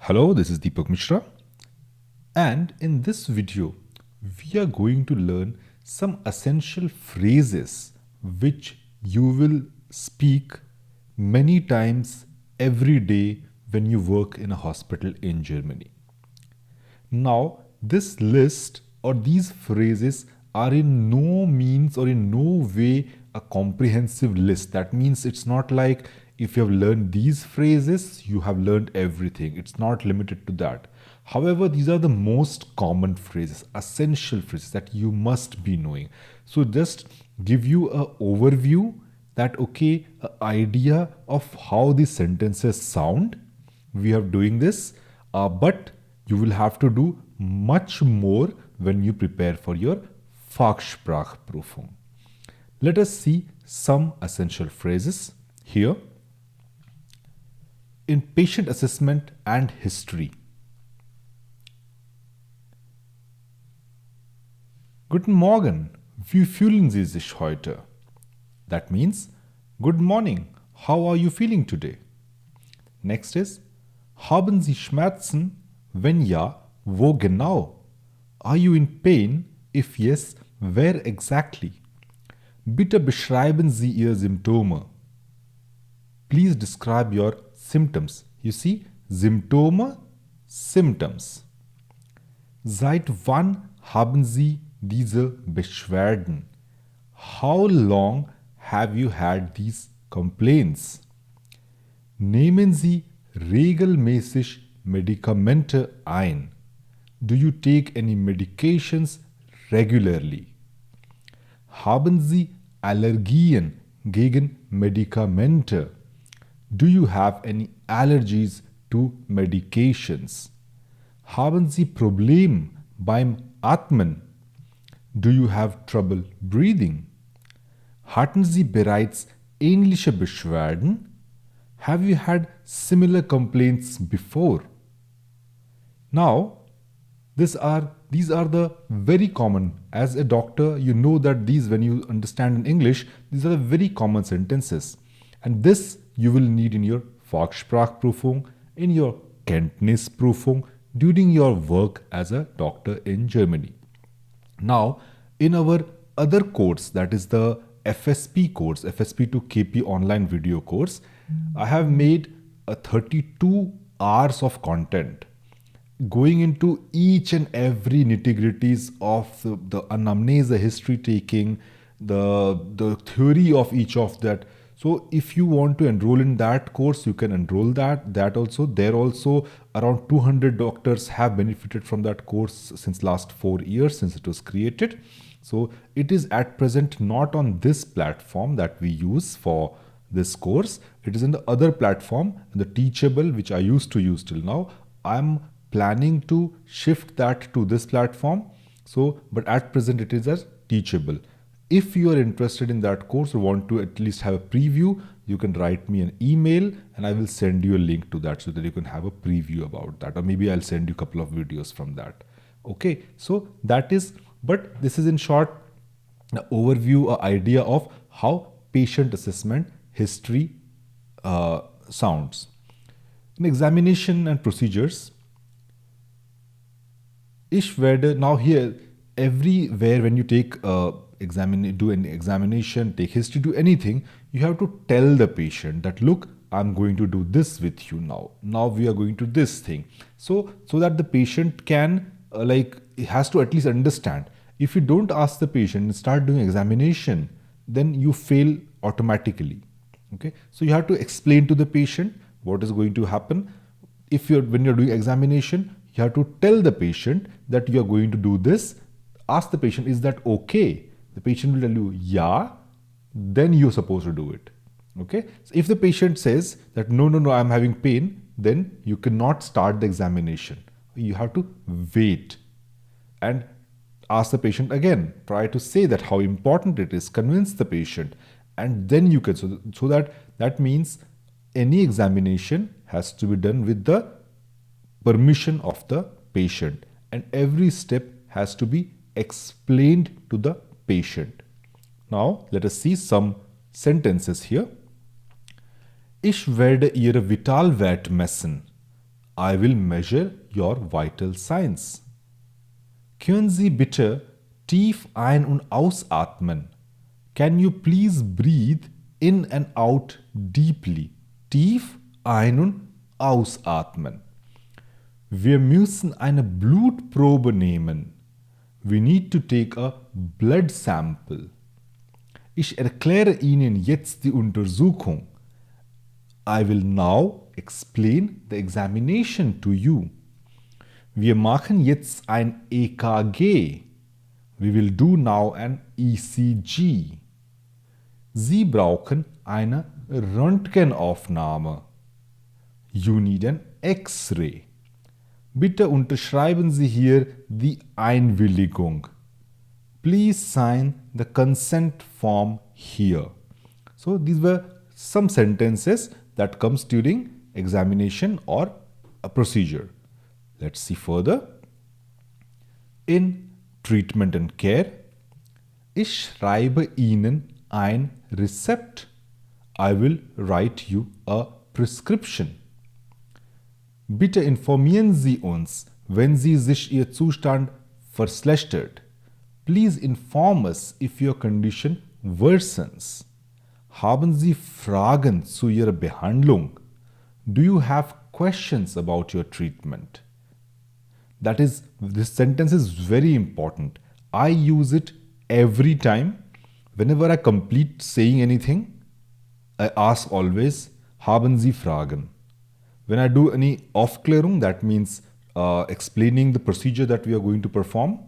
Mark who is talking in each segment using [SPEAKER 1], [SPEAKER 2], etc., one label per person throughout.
[SPEAKER 1] Hello, this is Deepak Mishra, and in this video, we are going to learn some essential phrases which you will speak many times every day when you work in a hospital in Germany. Now, this list or these phrases are in no means or in no way a comprehensive list. That means it's not like if you have learned these phrases, you have learned everything. It's not limited to that. However, these are the most common phrases, essential phrases that you must be knowing. So, just give you an overview that, okay, an idea of how these sentences sound. We are doing this, but you will have to do much more when you prepare for your Fachsprachprüfung. Let us see some essential phrases here. In patient assessment and history. Guten Morgen, wie fühlen Sie sich heute? That means, good morning, how are you feeling today? Next is, haben Sie Schmerzen? Wenn ja, wo genau? Are you in pain? If yes, where exactly? Bitte beschreiben Sie Ihre Symptome. Please describe your symptoms. You see, Symptome, symptoms. Seit wann haben Sie diese Beschwerden? How long have you had these complaints? Nehmen Sie regelmäßig Medikamente ein? Do you take any medications regularly? Haben Sie Allergien gegen Medikamente? Do you have any allergies to medications? Haben Sie Problem beim Atmen? Do you have trouble breathing? Hatten Sie bereits ähnliche Beschwerden? Have you had similar complaints before? Now, these are the very common. As a doctor, you know that these, when you understand in English, these are the very common sentences. And this you will need in your Fachsprachprüfung, in your Kenntnisprüfung, during your work as a doctor in Germany. Now, in our other course, that is the FSP course, FSP to KP online video course, I have made a 32 hours of content going into each and every nitty-gritties of the anamnese, the history taking, the theory of each of that. So if you want to enroll in that course, you can enroll that also. There also around 200 doctors have benefited from that course since last 4 years since it was created. So it is at present not on this platform that we use for this course. It is in the other platform, the Teachable, which I used to use till now. I'm planning to shift that to this platform. So, but at present it is as Teachable. If you are interested in that course or want to at least have a preview, you can write me an email and I will send you a link to that so that you can have a preview about that. Or maybe I'll send you a couple of videos from that. Okay, so that is, but this is in short an overview, an idea of how patient assessment history sounds. In examination and procedures, ich werde, now here, everywhere when you take do an examination, take history, do anything, you have to tell the patient that, look, I'm going to do this with you now. Now we are going to this thing. So that the patient can, he has to at least understand. If you don't ask the patient and start doing examination, then you fail automatically. Okay, so you have to explain to the patient what is going to happen. When you're doing examination, you have to tell the patient that you are going to do this. Ask the patient, is that okay? The patient will tell you, yeah, then you're supposed to do it. Okay, so if the patient says that no, I'm having pain, then you cannot start the examination. You have to wait and ask the patient again. Try to say that how important it is, convince the patient, and then you can, so that means any examination has to be done with the permission of the patient, and every step has to be explained to the patient. Now let us see some sentences here. Ich werde Ihre Vitalwert messen. I will measure your vital signs. Können Sie bitte tief ein- und ausatmen? Can you please breathe in and out deeply? Tief ein- und ausatmen. Wir müssen eine Blutprobe nehmen. We need to take a blood sample. Ich erkläre Ihnen jetzt die Untersuchung. I will now explain the examination to you. Wir machen jetzt ein EKG. We will do now an ECG. Sie brauchen eine Röntgenaufnahme. You need an X-ray. Bitte unterschreiben Sie hier die Einwilligung. Please sign the consent form here. So these were some sentences that comes during examination or a procedure. Let's see further. In Treatment and Care, ich schreibe Ihnen ein Rezept. I will write you a prescription. Bitte informieren Sie uns, wenn Sie sich Ihr Zustand verschlechtert. Please inform us if your condition worsens. Haben Sie Fragen zu Ihrer Behandlung? Do you have questions about your treatment? This sentence is very important. I use it every time. Whenever I complete saying anything, I ask always, haben Sie Fragen? When I do any Aufklärung, that means explaining the procedure that we are going to perform,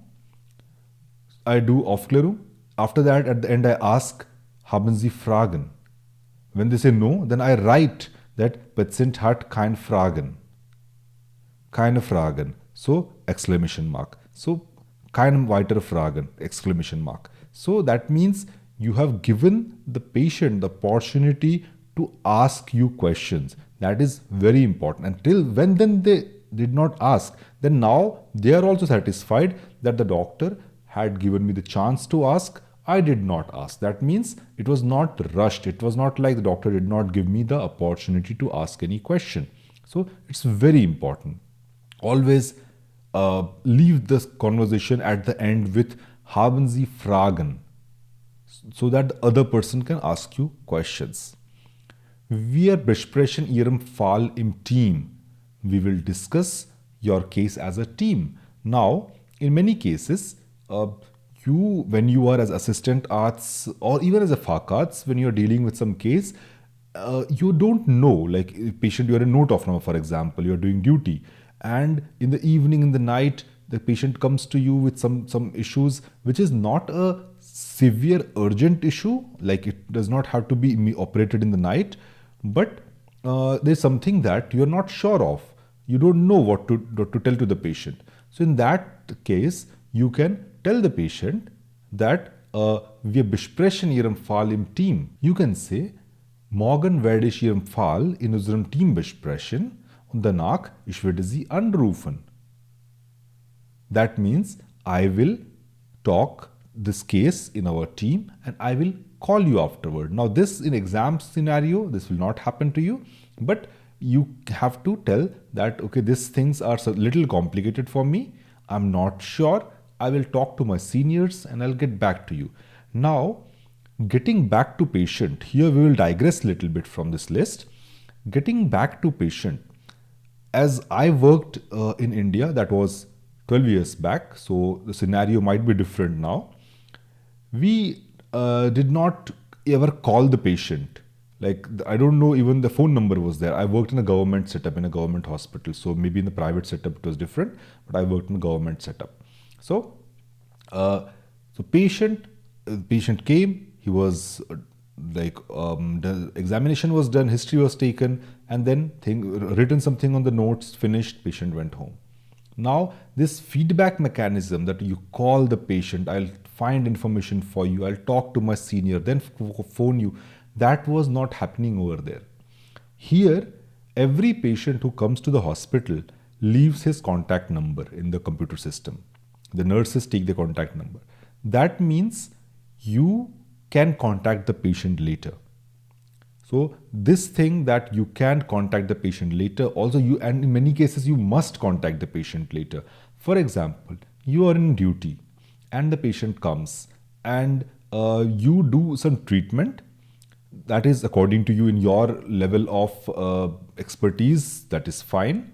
[SPEAKER 1] I do Aufklärung. After that, at the end, I ask, haben Sie Fragen? When they say no, then I write that Patient hat keine Fragen. Keine Fragen. So, exclamation mark. So, keine weitere Fragen, exclamation mark. So, that means you have given the patient the opportunity to ask you questions. That is very important. Until when then they did not ask, then now they are also satisfied that the doctor had given me the chance to ask. I did not ask. That means it was not rushed. It was not like the doctor did not give me the opportunity to ask any question. So it's very important. Always leave this conversation at the end with haben Sie Fragen, so that the other person can ask you questions. Wir besprechen Ihren Fall im Team. We will discuss your case as a team. Now, in many cases, when you are as assistant arts or even as a Facharzt, when you are dealing with some case, you don't know, like patient, you are a note of, for example, you are doing duty, and in the evening, in the night, the patient comes to you with some issues which is not a severe urgent issue, like it does not have to be operated in the night, but there's something that you're not sure of. You don't know what to tell to the patient. So in that case, you can tell the patient that wir besprechen Ihren Fall im Team. You can say, morgen werde ich Ihren Fall in unserem Team besprechen und danach ich werde Sie anrufen. That means I will talk this case in our team and I will call you afterward. Now this in exam scenario, this will not happen to you, but you have to tell that, okay, these things are a little complicated for me. I'm not sure. I will talk to my seniors and I'll get back to you. Now, getting back to patient, here we will digress a little bit from this list. Getting back to patient, as I worked in India, that was 12 years back, so the scenario might be different now. We did not ever call the patient. Like, I don't know, even the phone number was there. I worked in a government setup, in a government hospital. So maybe in the private setup it was different, but I worked in a government setup. So, patient came, he was the examination was done, history was taken, and then written something on the notes, finished, patient went home. Now, this feedback mechanism that you call the patient, I'll find information for you, I'll talk to my senior, then phone you, that was not happening over there. Here, every patient who comes to the hospital leaves his contact number in the computer system. The nurses take the contact number. That means you can contact the patient later. So this thing that you can contact the patient later, also you, and in many cases you must contact the patient later. For example, you are in duty and the patient comes and you do some treatment that is according to you in your level of expertise, that is fine.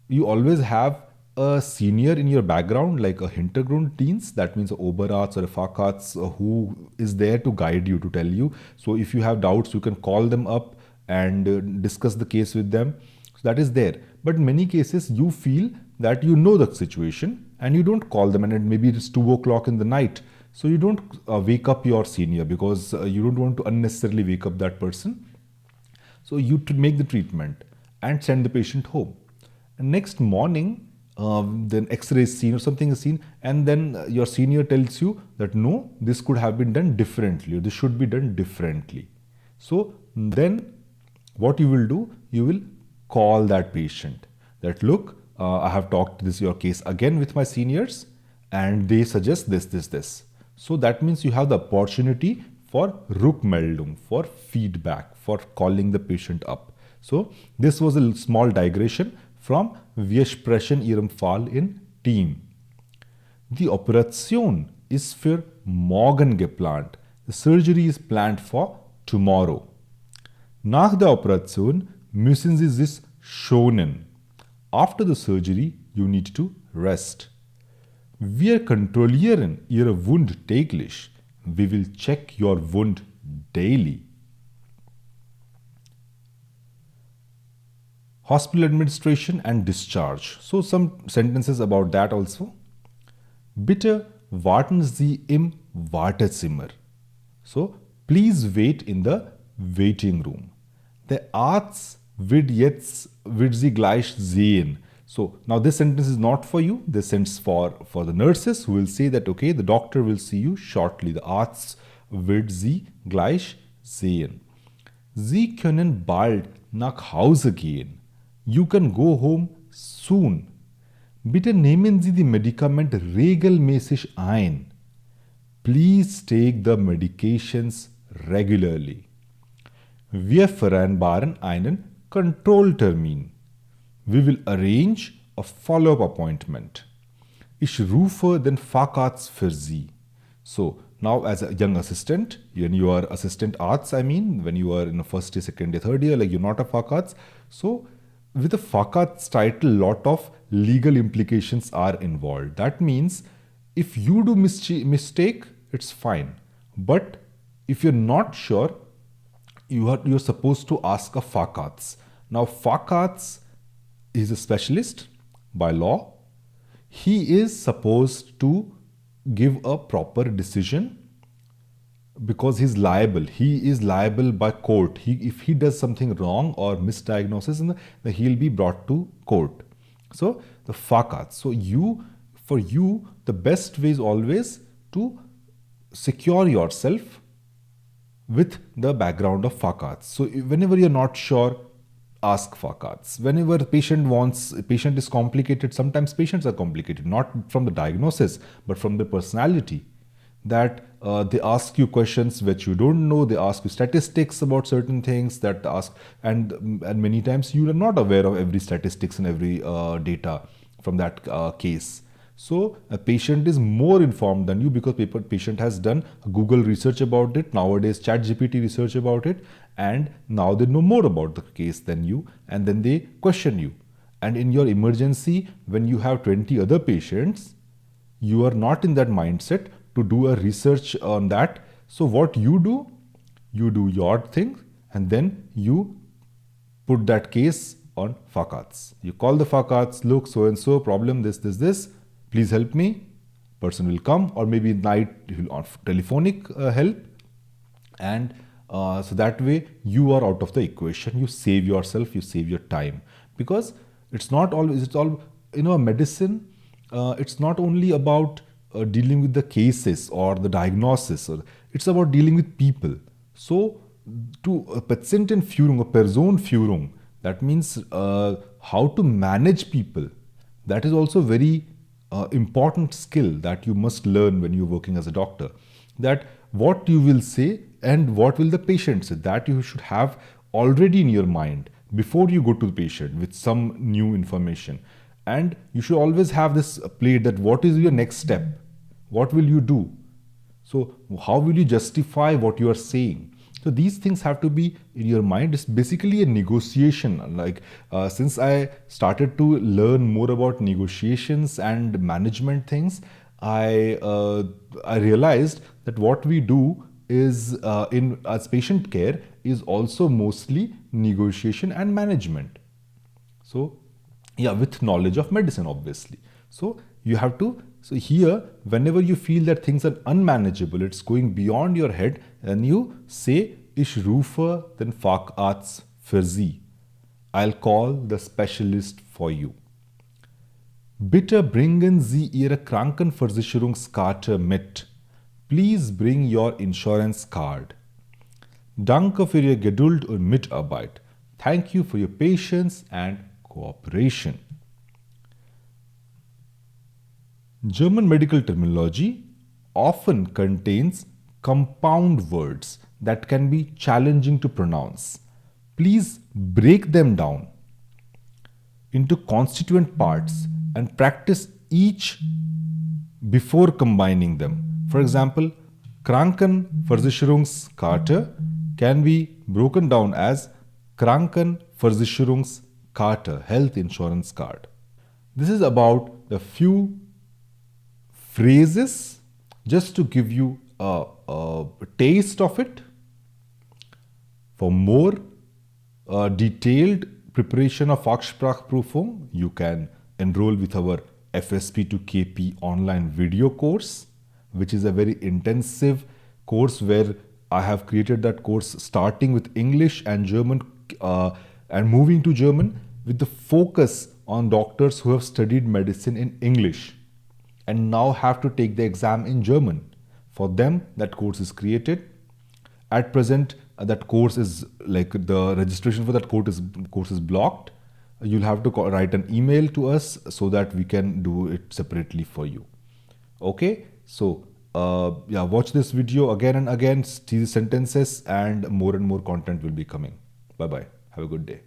[SPEAKER 1] You always have a senior in your background, like a Hintergrunddienst, that means a Oberarzt or a Facharzt who is there to guide you, to tell you. So if you have doubts, you can call them up and discuss the case with them. So that is there. But in many cases, you feel that you know the situation and you don't call them, and maybe it's 2 o'clock in the night. So you don't wake up your senior because you don't want to unnecessarily wake up that person. So you make the treatment and send the patient home. And next morning, then X-ray is seen or something is seen, and then your senior tells you that no, this could have been done differently, or this should be done differently. So then what you will do, you will call that patient that look, I have talked this your case again with my seniors and they suggest this. So that means you have the opportunity for Rückmeldung, for feedback, for calling the patient up. So this was a small digression from Wir sprechen Ihrem Fall in Team. Die Operation ist für morgen geplant. The surgery is planned for tomorrow. Nach der Operation müssen Sie sich schonen. After the surgery, you need to rest. Wir kontrollieren Ihre Wund täglich. We will check your wound daily. Hospital administration and discharge. So some sentences about that also. Bitte warten Sie im Wartezimmer. So please wait in the waiting room. Der Arzt wird Sie gleich sehen. So now this sentence is not for you. This sentence for the nurses who will say that okay, the doctor will see you shortly. The Arzt wird Sie gleich sehen. Sie können bald nach Hause gehen. You can go home soon. Bitte nehmen Sie die Medikamente regelmäßig ein. Please take the medications regularly. Wir vereinbaren einen Kontrolltermin. We will arrange a follow-up appointment. Ich rufe den Facharzt für Sie. So now as a young assistant, when you are assistant arts, when you are in a first year, second year, third year, like you're not a Facharzt. So with a Facharzt title, lot of legal implications are involved. That means if you do mistake, it's fine. But if you're not sure, you're supposed to ask a Facharzt. Now Facharzt is a specialist by law. He is supposed to give a proper decision because he's liable. He is liable by court. If he does something wrong or misdiagnosis, then he'll be brought to court. So the Facharzt. So for you, the best way is always to secure yourself with the background of Facharzt. So whenever you're not sure, ask Facharzt. Whenever patient is complicated, sometimes patients are complicated, not from the diagnosis, but from the personality. That they ask you questions which you don't know, they ask you statistics about certain things and many times you are not aware of every statistics and every data from that case. So a patient is more informed than you because patient has done Google research about it, nowadays ChatGPT research about it, and now they know more about the case than you, and then they question you. And in your emergency, when you have 20 other patients, you are not in that mindset to do a research on that. So what you do your thing and then you put that case on Facharzt. You call the Facharzt, look, so and so problem, this, please help me. Person will come, or maybe at night he will offer telephonic help, and so that way you are out of the equation. You save yourself, you save your time, because it's all medicine. It's not only about dealing with the cases or the diagnosis, it's about dealing with people. So to Patientenführung or Personenführung, that means how to manage people. That is also very important skill that you must learn when you're working as a doctor. That what you will say and what will the patient say. That you should have already in your mind before you go to the patient with some new information. And you should always have this plate that what is your next step? What will you do? So how will you justify what you are saying? So these things have to be in your mind. It's basically a negotiation. Like since I started to learn more about negotiations and management things, I realized that what we do is in as patient care is also mostly negotiation and management. So yeah, with knowledge of medicine, obviously. So you have to, so here, whenever you feel that things are unmanageable, it's going beyond your head, and you say, Ich rufe den Facharzt für Sie. I'll call the specialist for you. Bitte bringen Sie Ihre Krankenversicherungskarte mit. Please bring your insurance card. Danke für Ihre Geduld und Mitarbeit. Thank you for your patience and cooperation. German medical terminology often contains compound words that can be challenging to pronounce. Please break them down into constituent parts and practice each before combining them. For example, Krankenversicherungskarte can be broken down as Krankenversicherungskarte, health insurance card. This is about a few phrases just to give you a taste of it. For more detailed preparation of Fachsprachprüfung, you can enroll with our FSP to KP online video course, which is a very intensive course where I have created that course starting with English and German and moving to German with the focus on doctors who have studied medicine in English and now have to take the exam in German. For them, that course is created. At present, that course is like the registration for that course is blocked. You'll have to write an email to us so that we can do it separately for you. Okay, so yeah, watch this video again and again, see the sentences, and more content will be coming. Bye bye. Have a good day.